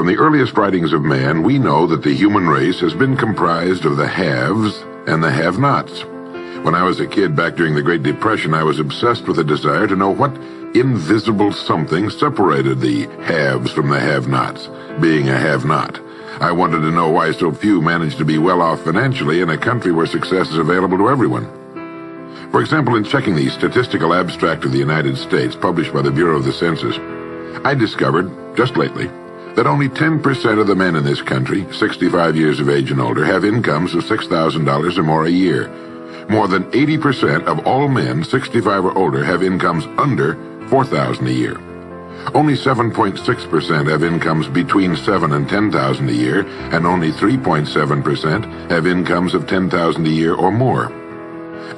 From the earliest writings of man, we know that the human race has been comprised of the haves and the have-nots. When I was a kid back during the Great Depression, I was obsessed with a desire to know what invisible something separated the haves from the have-nots, being a have-not. I wanted to know why so few managed to be well off financially in a country where success is available to everyone. For example, in checking the Statistical Abstract of the United States, published by the Bureau of the Census, I discovered, just lately, that only 10% of the men in this country, 65 years of age and older, have incomes of $6,000 or more a year. More than 80% of all men 65 or older have incomes under $4,000 a year. Only 7.6% have incomes between $7,000 and $10,000 a year, and only 3.7% have incomes of $10,000 a year or more.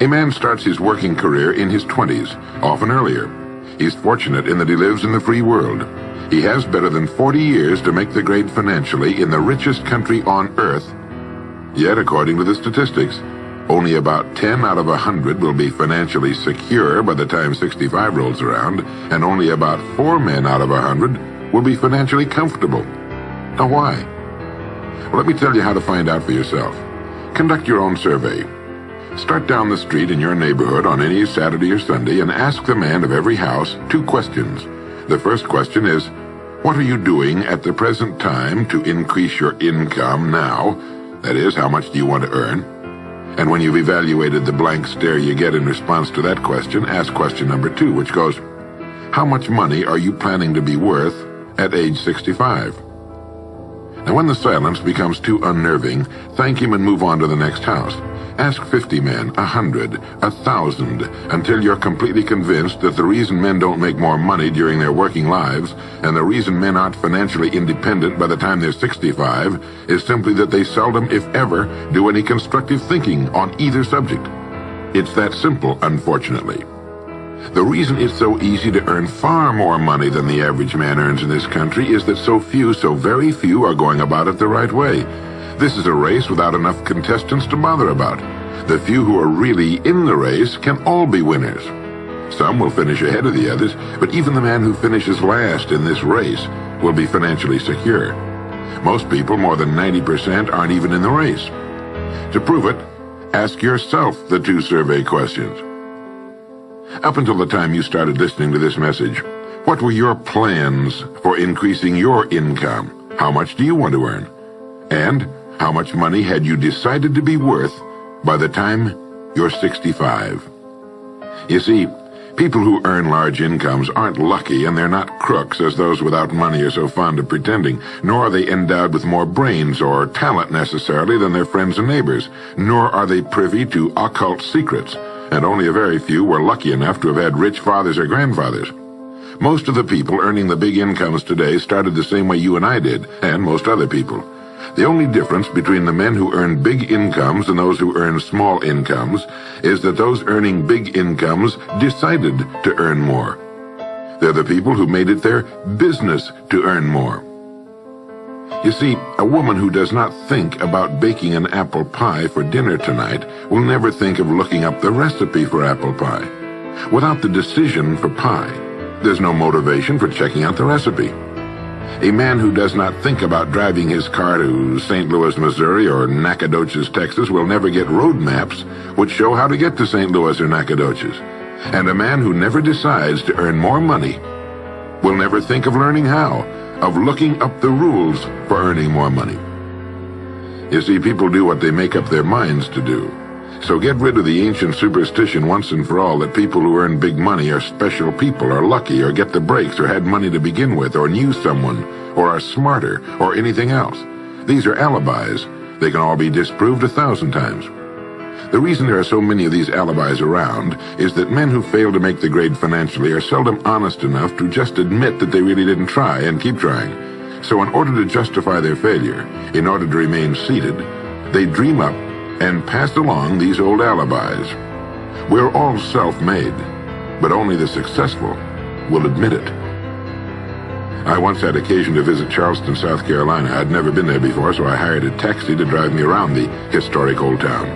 A man starts his working career in his 20s, often earlier. He's fortunate in that he lives in the free world. He has better than 40 years to make the grade financially in the richest country on earth. Yet, according to the statistics, only about 10 out of 100 will be financially secure by the time 65 rolls around, and only about 4 men out of 100 will be financially comfortable. Now why? Well, let me tell you how to find out for yourself. Conduct your own survey. Start down the street in your neighborhood on any Saturday or Sunday and ask the man of every house 2 questions. The first question is, what are you doing at the present time to increase your income now? That is, how much do you want to earn? And when you've evaluated the blank stare you get in response to that question, ask question number 2, which goes, how much money are you planning to be worth at age 65? Now, when the silence becomes too unnerving, thank him and move on to the next house. Ask 50 men, 100, 1,000, until you're completely convinced that the reason men don't make more money during their working lives, and the reason men aren't financially independent by the time they're 65, is simply that they seldom, if ever, do any constructive thinking on either subject. It's that simple, unfortunately. The reason it's so easy to earn far more money than the average man earns in this country is that so very few, are going about it the right way. This is a race without enough contestants to bother about. The few who are really in the race can all be winners. Some will finish ahead of the others, but even the man who finishes last in this race will be financially secure. Most people, more than 90%, aren't even in the race. To prove it, ask yourself the 2 survey questions. Up until the time you started listening to this message, what were your plans for increasing your income? How much do you want to earn? And how much money had you decided to be worth by the time you're 65? You see, people who earn large incomes aren't lucky, and they're not crooks as those without money are so fond of pretending, nor are they endowed with more brains or talent necessarily than their friends and neighbors, nor are they privy to occult secrets, and only a very few were lucky enough to have had rich fathers or grandfathers. Most of the people earning the big incomes today started the same way you and I did, and most other people. The only difference between the men who earn big incomes and those who earn small incomes is that those earning big incomes decided to earn more. They're the people who made it their business to earn more. You see, a woman who does not think about baking an apple pie for dinner tonight will never think of looking up the recipe for apple pie. Without the decision for pie, there's no motivation for checking out the recipe. A man who does not think about driving his car to St. Louis, Missouri or Nacogdoches, Texas will never get road maps which show how to get to St. Louis or Nacogdoches. And a man who never decides to earn more money will never think of learning how, of looking up the rules for earning more money. You see, people do what they make up their minds to do. So get rid of the ancient superstition once and for all that people who earn big money are special people, or lucky, or get the breaks, or had money to begin with, or knew someone, or are smarter, or anything else. These are alibis. They can all be disproved 1,000 times. The reason there are so many of these alibis around is that men who fail to make the grade financially are seldom honest enough to just admit that they really didn't try and keep trying. So in order to justify their failure, in order to remain seated, they dream up and pass along these old alibis. We're all self-made, but only the successful will admit it. I once had occasion to visit Charleston, South Carolina. I'd never been there before, so I hired a taxi to drive me around the historic old town.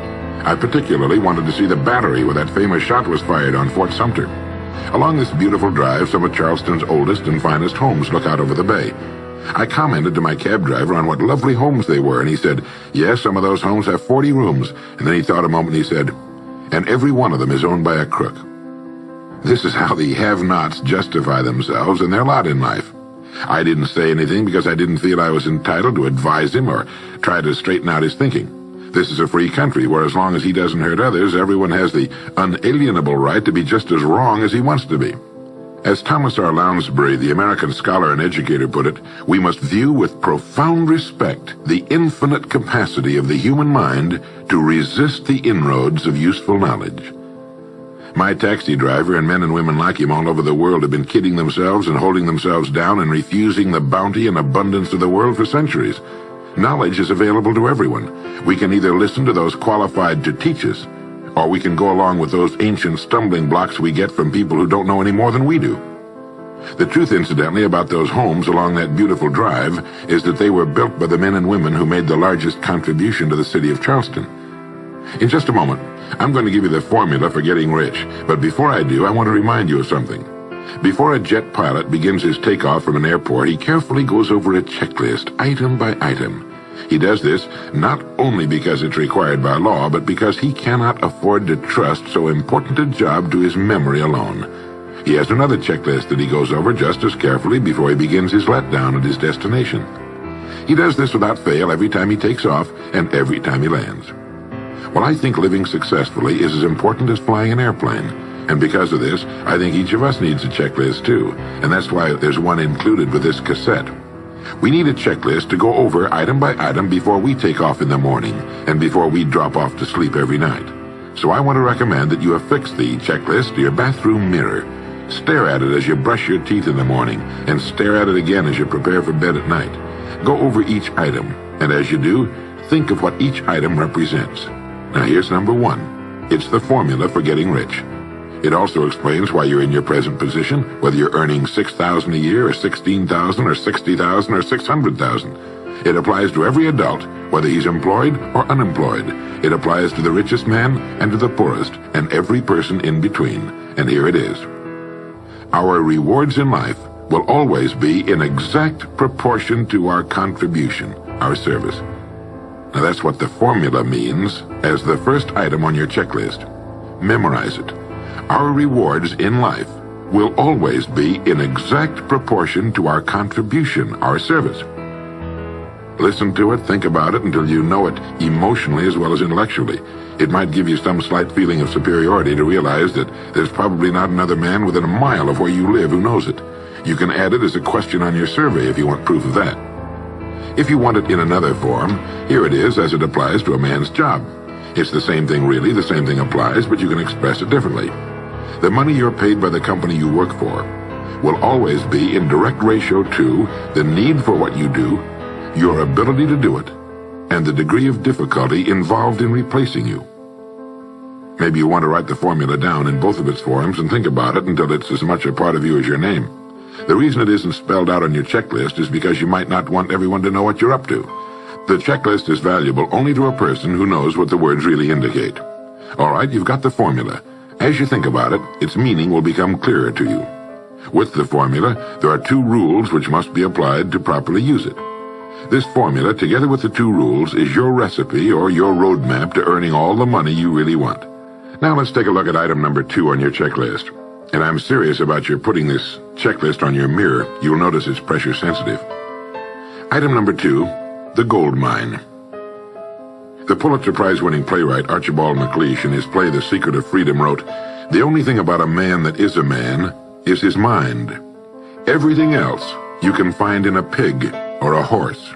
I particularly wanted to see the battery where that famous shot was fired on Fort Sumter. Along this beautiful drive, some of Charleston's oldest and finest homes look out over the bay. I commented to my cab driver on what lovely homes they were, and he said, yes, some of those homes have 40 rooms. And then he thought a moment and he said, and every one of them is owned by a crook. This is how the have-nots justify themselves and their lot in life. I didn't say anything because I didn't feel I was entitled to advise him or try to straighten out his thinking. This is a free country where as long as he doesn't hurt others, everyone has the unalienable right to be just as wrong as he wants to be. As Thomas R. Lounsbury, the American scholar and educator, put it, we must view with profound respect the infinite capacity of the human mind to resist the inroads of useful knowledge. My taxi driver and men and women like him all over the world have been kidding themselves and holding themselves down and refusing the bounty and abundance of the world for centuries. Knowledge is available to everyone. We can either listen to those qualified to teach us, or we can go along with those ancient stumbling blocks we get from people who don't know any more than we do. The truth, incidentally, about those homes along that beautiful drive is that they were built by the men and women who made the largest contribution to the city of Charleston. In just a moment, I'm going to give you the formula for getting rich, but before I do, I want to remind you of something. Before a jet pilot begins his takeoff from an airport, he carefully goes over a checklist, item by item. He does this not only because it's required by law, but because he cannot afford to trust so important a job to his memory alone. He has another checklist that he goes over just as carefully before he begins his letdown at his destination. He does this without fail every time he takes off and every time he lands. Well, I think living successfully is as important as flying an airplane. And because of this, I think each of us needs a checklist too. And that's why there's one included with this cassette. We need a checklist to go over item by item before we take off in the morning and before we drop off to sleep every night. So I want to recommend that you affix the checklist to your bathroom mirror. Stare at it as you brush your teeth in the morning and stare at it again as you prepare for bed at night. Go over each item, and as you do, think of what each item represents. Now here's number one. It's the formula for getting rich. It also explains why you're in your present position, whether you're earning $6,000 a year or $16,000 or $60,000 or $600,000. It applies to every adult, whether he's employed or unemployed. It applies to the richest man and to the poorest, and every person in between. And here it is. Our rewards in life will always be in exact proportion to our contribution, our service. Now that's what the formula means as the first item on your checklist. Memorize it. Our rewards in life will always be in exact proportion to our contribution, our service. Listen to it, think about it until you know it emotionally as well as intellectually. It might give you some slight feeling of superiority to realize that there's probably not another man within a mile of where you live who knows it. You can add it as a question on your survey if you want proof of that. If you want it in another form, here it is as it applies to a man's job. It's the same thing really, the same thing applies, but you can express it differently. The money you're paid by the company you work for will always be in direct ratio to the need for what you do, your ability to do it, and the degree of difficulty involved in replacing you. Maybe you want to write the formula down in both of its forms and think about it until it's as much a part of you as your name. The reason it isn't spelled out on your checklist is because you might not want everyone to know what you're up to. The checklist is valuable only to a person who knows what the words really indicate. All right, you've got the formula. As you think about it, its meaning will become clearer to you. With the formula, there are two rules which must be applied to properly use it. This formula, together with the two rules, is your recipe or your roadmap to earning all the money you really want. Now let's take a look at item number 2 on your checklist. And I'm serious about your putting this checklist on your mirror. You'll notice it's pressure sensitive. Item number 2, the gold mine. The Pulitzer Prize-winning playwright Archibald MacLeish in his play The Secret of Freedom wrote, "The only thing about a man that is a man is his mind. Everything else you can find in a pig or a horse."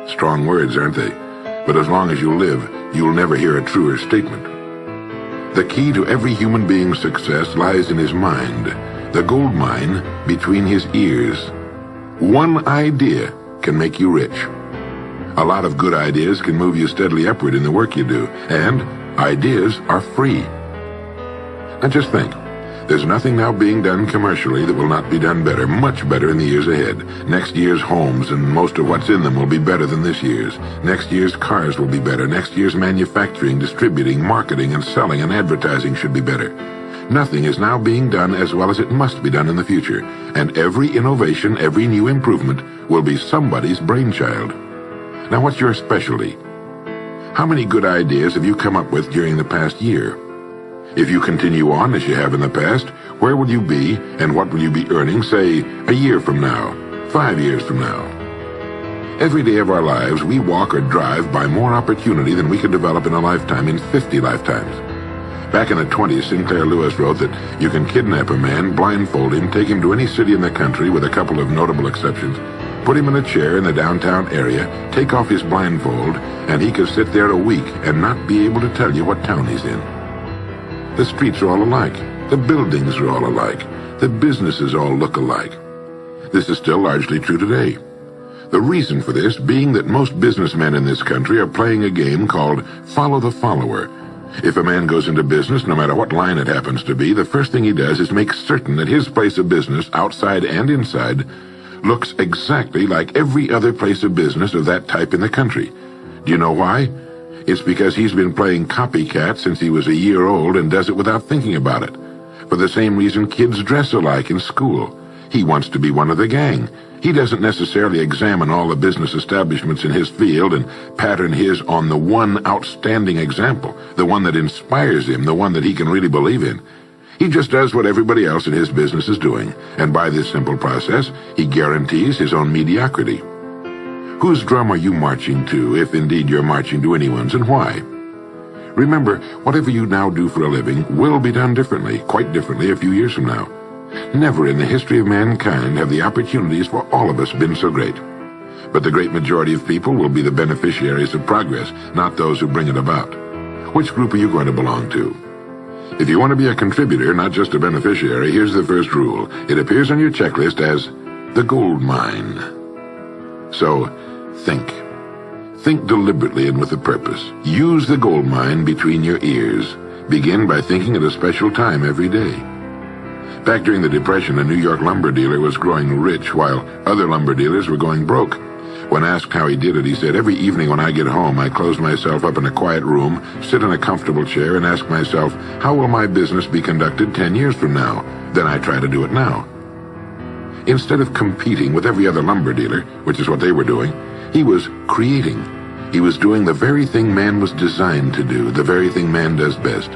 Strong words, aren't they? But as long as you live, you'll never hear a truer statement. The key to every human being's success lies in his mind, the gold mine between his ears. One idea can make you rich. A lot of good ideas can move you steadily upward in the work you do, and ideas are free. Now just think, there's nothing now being done commercially that will not be done better, much better in the years ahead. Next year's homes and most of what's in them will be better than this year's. Next year's cars will be better. Next year's manufacturing, distributing, marketing, and selling and advertising should be better. Nothing is now being done as well as it must be done in the future, and every innovation, every new improvement will be somebody's brainchild. Now, what's your specialty? How many good ideas have you come up with during the past year? If you continue on as you have in the past, where will you be and what will you be earning, say, a year from now, 5 years from now? Every day of our lives, we walk or drive by more opportunity than we could develop in a lifetime, in 50 lifetimes. Back in the 20s, Sinclair Lewis wrote that you can kidnap a man, blindfold him, take him to any city in the country with a couple of notable exceptions, put him in a chair in the downtown area, take off his blindfold, and he could sit there a week and not be able to tell you what town he's in. The streets are all alike. The buildings are all alike. The businesses all look alike. This is still largely true today. The reason for this being that most businessmen in this country are playing a game called follow the follower. If a man goes into business, no matter what line it happens to be, the first thing he does is make certain that his place of business, outside and inside, looks exactly like every other place of business of that type in the country. Do you know why? It's because he's been playing copycat since he was a year old and does it without thinking about it. For the same reason kids dress alike in school. He wants to be one of the gang. He doesn't necessarily examine all the business establishments in his field and pattern his on the one outstanding example, the one that inspires him, the one that he can really believe in. He just does what everybody else in his business is doing, and by this simple process, he guarantees his own mediocrity. Whose drum are you marching to, if indeed you're marching to anyone's, and why? Remember, whatever you now do for a living will be done differently, quite differently a few years from now. Never in the history of mankind have the opportunities for all of us been so great. But the great majority of people will be the beneficiaries of progress, not those who bring it about. Which group are you going to belong to? If you want to be a contributor, not just a beneficiary, here's the first rule. It appears on your checklist as the gold mine. So, think. Think deliberately and with a purpose. Use the gold mine between your ears. Begin by thinking at a special time every day. Back during the Depression, a New York lumber dealer was growing rich while other lumber dealers were going broke. When asked how he did it, he said, "Every evening when I get home, I close myself up in a quiet room, sit in a comfortable chair, and ask myself, how will my business be conducted 10 years from now? Then I try to do it now." Instead of competing with every other lumber dealer, which is what they were doing, he was creating. He was doing the very thing man was designed to do, the very thing man does best.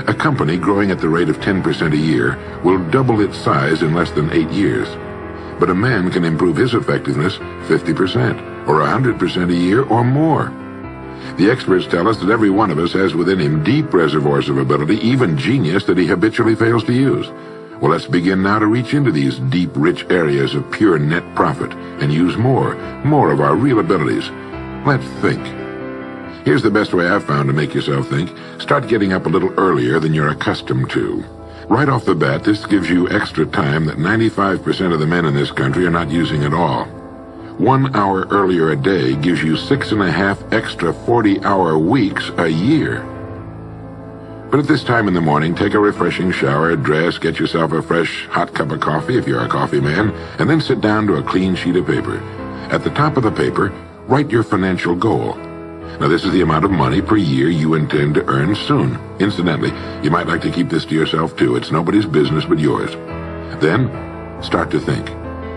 A company growing at the rate of 10% a year will double its size in less than 8 years. But a man can improve his effectiveness 50% or 100% a year or more. The experts tell us that every one of us has within him deep reservoirs of ability, even genius, that he habitually fails to use. Well, let's begin now to reach into these deep, rich areas of pure net profit and use more of our real abilities. Let's think. Here's the best way I've found to make yourself think. Start getting up a little earlier than you're accustomed to. Right off the bat, this gives you extra time that 95% of the men in this country are not using at all. 1 hour earlier a day gives you 6.5 extra 40-hour weeks a year. But at this time in the morning, take a refreshing shower, dress, get yourself a fresh, hot cup of coffee if you're a coffee man, and then sit down to a clean sheet of paper. At the top of the paper, write your financial goal. Now, this is the amount of money per year you intend to earn soon. Incidentally, you might like to keep this to yourself, too. It's nobody's business but yours. Then, start to think.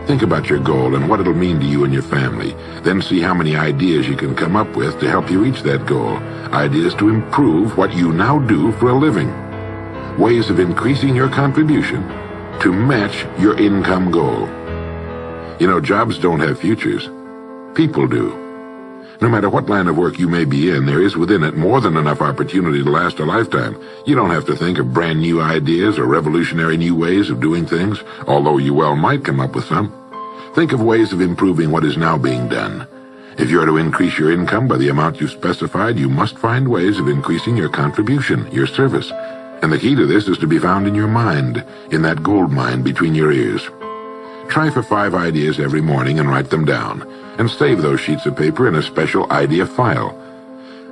Think about your goal and what it'll mean to you and your family. Then see how many ideas you can come up with to help you reach that goal. Ideas to improve what you now do for a living. Ways of increasing your contribution to match your income goal. You know, jobs don't have futures. People do. No matter what line of work you may be in, there is within it more than enough opportunity to last a lifetime. You don't have to think of brand new ideas or revolutionary new ways of doing things, although you well might come up with some. Think of ways of improving what is now being done. If you are to increase your income by the amount you've specified, you must find ways of increasing your contribution, your service. And the key to this is to be found in your mind, in that gold mine between your ears. Try for 5 ideas every morning and write them down, and save those sheets of paper in a special idea file.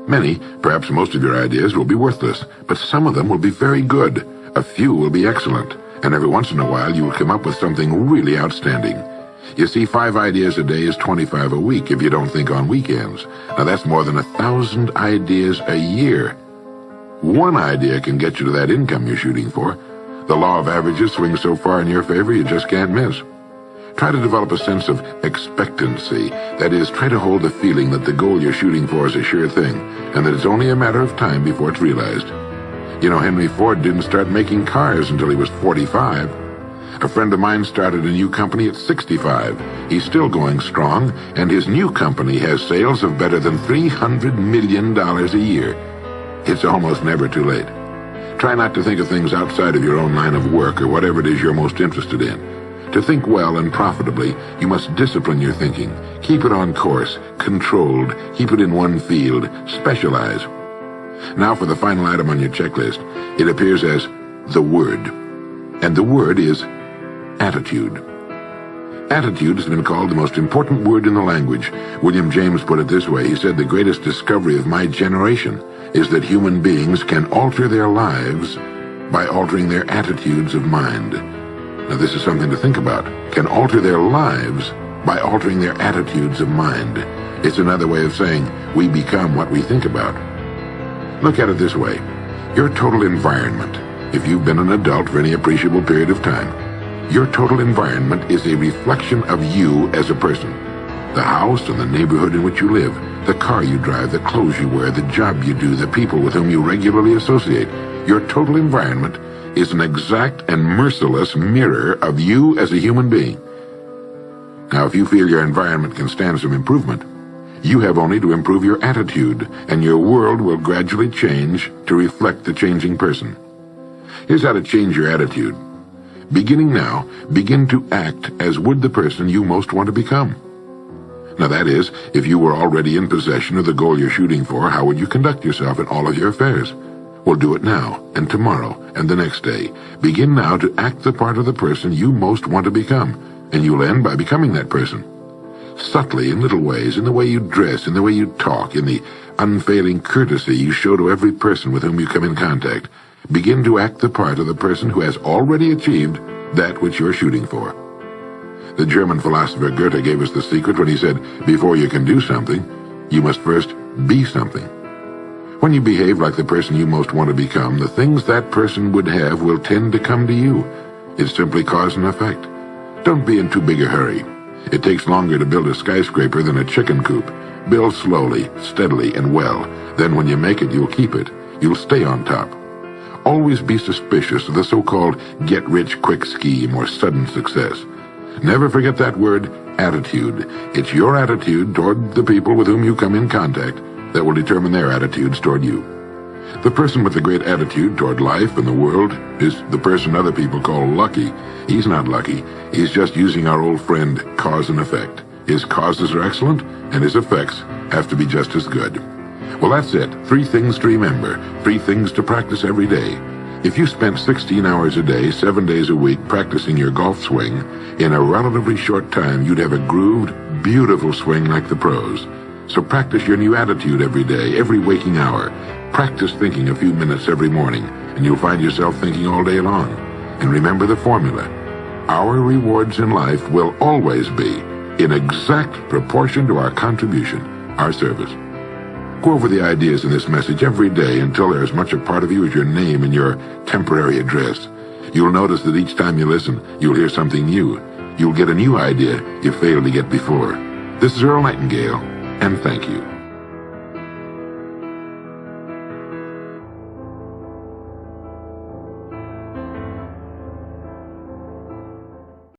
Many, perhaps most of your ideas will be worthless, but some of them will be very good. A few will be excellent, and every once in a while you will come up with something really outstanding. You see, 5 ideas a day is 25 a week if you don't think on weekends. Now that's more than 1,000 ideas a year. One idea can get you to that income you're shooting for. The law of averages swings so far in your favor you just can't miss. Try to develop a sense of expectancy. That is, try to hold the feeling that the goal you're shooting for is a sure thing, and that it's only a matter of time before it's realized. You know, Henry Ford didn't start making cars until he was 45. A friend of mine started a new company at 65. He's still going strong, and his new company has sales of better than $300 million a year. It's almost never too late. Try not to think of things outside of your own line of work or whatever it is you're most interested in. To think well and profitably, you must discipline your thinking. Keep it on course, controlled, keep it in one field, specialize. Now for the final item on your checklist. It appears as the word. And the word is attitude. Attitude has been called the most important word in the language. William James put it this way. He said, "The greatest discovery of my generation is that human beings can alter their lives by altering their attitudes of mind." Now this is something to think about. Can alter their lives by altering their attitudes of mind. It's another way of saying we become what we think about. Look at it this way. Your total environment, if you've been an adult for any appreciable period of time, your total environment is a reflection of you as a person. The house and the neighborhood in which you live, the car you drive, the clothes you wear, the job you do, the people with whom you regularly associate. Your total environment is an exact and merciless mirror of you as a human being. Now, if you feel your environment can stand some improvement, you have only to improve your attitude, and your world will gradually change to reflect the changing person. Here's how to change your attitude. Beginning now, begin to act as would the person you most want to become. Now that is, if you were already in possession of the goal you're shooting for, how would you conduct yourself in all of your affairs? Well, do it now, and tomorrow, and the next day. Begin now to act the part of the person you most want to become, and you'll end by becoming that person. Subtly, in little ways, in the way you dress, in the way you talk, in the unfailing courtesy you show to every person with whom you come in contact, begin to act the part of the person who has already achieved that which you're shooting for. The German philosopher Goethe gave us the secret when he said, before you can do something, you must first be something. When you behave like the person you most want to become, the things that person would have will tend to come to you. It's simply cause and effect. Don't be in too big a hurry. It takes longer to build a skyscraper than a chicken coop. Build slowly, steadily, and well. Then when you make it, you'll keep it. You'll stay on top. Always be suspicious of the so-called get-rich-quick scheme or sudden success. Never forget that word, attitude. It's your attitude toward the people with whom you come in contact that will determine their attitudes toward you. The person with the great attitude toward life and the world is the person other people call lucky. He's not lucky. He's just using our old friend, cause and effect. His causes are excellent, and his effects have to be just as good. Well, that's it. 3 things to remember. 3 things to practice every day. If you spent 16 hours a day, 7 days a week practicing your golf swing, in a relatively short time you'd have a grooved, beautiful swing like the pros. So practice your new attitude every day, every waking hour. Practice thinking a few minutes every morning, and you'll find yourself thinking all day long. And remember the formula. Our rewards in life will always be in exact proportion to our contribution, our service. Go over the ideas in this message every day until they're as much a part of you as your name and your temporary address. You'll notice that each time you listen, you'll hear something new. You'll get a new idea you failed to get before. This is Earl Nightingale, and thank you.